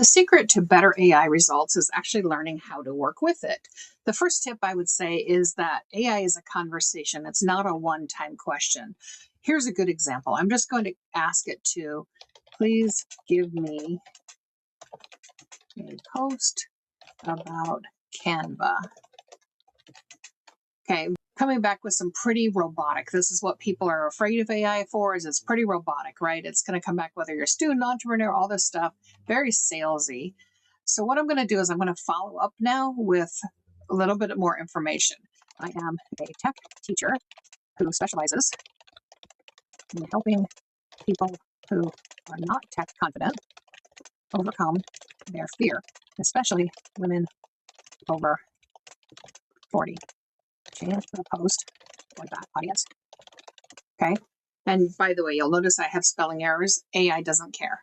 The secret to better AI results is actually learning how to work with it. The first tip I would say is that AI is a conversation. It's not a one-time question. Here's a good example. I'm just going to ask it to please give me a post about Canva. Okay, coming back with some pretty robotic. This is what people are afraid of AI for, is it's pretty robotic, right? It's going to come back whether you're a student, entrepreneur, all this stuff, very salesy. So what I'm going to do is I'm going to follow up now with a little bit more information. I am a tech teacher who specializes in helping people who are not tech confident overcome their fear, especially women over 40. Change the post for that audience. Okay. And by the way, you'll notice I have spelling errors. AI doesn't care.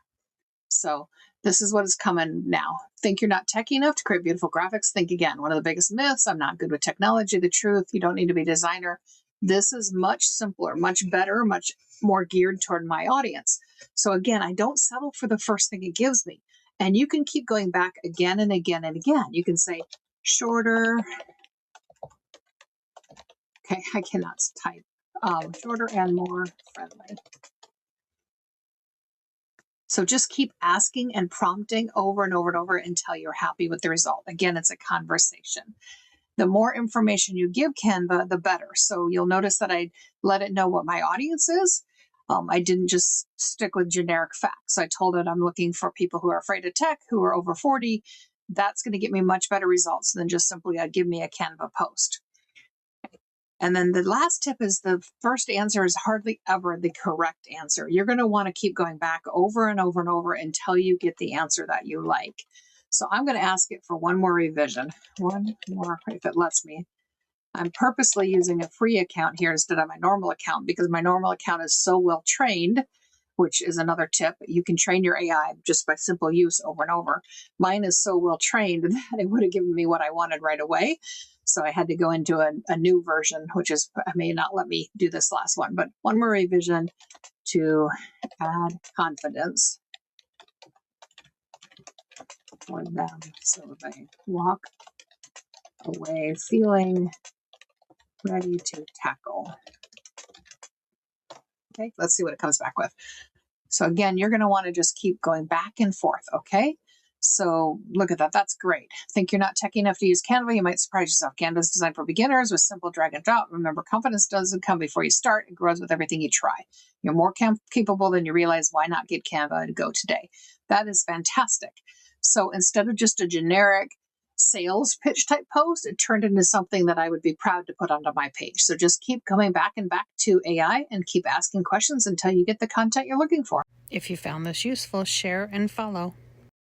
So this is what is coming now. Think you're not techy enough to create beautiful graphics? Think again. One of the biggest myths, I'm not good with technology. The truth, you don't need to be a designer. This is much simpler, much better, much more geared toward my audience. So again, I don't settle for the first thing it gives me. And you can keep going back again and again and again. You can say shorter. Okay, I cannot type. Shorter and more friendly. So just keep asking and prompting over and over and over until you're happy with the result. Again, it's a conversation. The more information you give Canva, the better. So you'll notice that I let it know what my audience is. I didn't just stick with generic facts. I told it I'm looking for people who are afraid of tech, who are over 40. That's going to get me much better results than just simply give me a Canva post. And then the last tip is the first answer is hardly ever the correct answer. You're going to want to keep going back over and over and over until you get the answer that you like. So I'm going to ask it for one more revision. One more, if it lets me. I'm purposely using a free account here instead of my normal account because my normal account is so well trained, which is another tip. You can train your AI just by simple use over and over. Mine is so well trained that it would have given me what I wanted right away. So I had to go into a new version, which is, I may not let me do this last one, but one more revision to add confidence for them so they walk away feeling ready to tackle. Okay, let's see what it comes back with. So again, you're going to want to just keep going back and forth, okay? So look at that. That's great. Think you're not techy enough to use Canva? You might surprise yourself. Canva is designed for beginners with simple drag and drop. Remember, confidence doesn't come before you start. It grows with everything you try. You're more capable than you realize. Why not get Canva and go today? That is fantastic. So instead of just a generic sales pitch type post, it turned into something that I would be proud to put onto my page. So just keep coming back and back to AI and keep asking questions until you get the content you're looking for. If you found this useful, share and follow.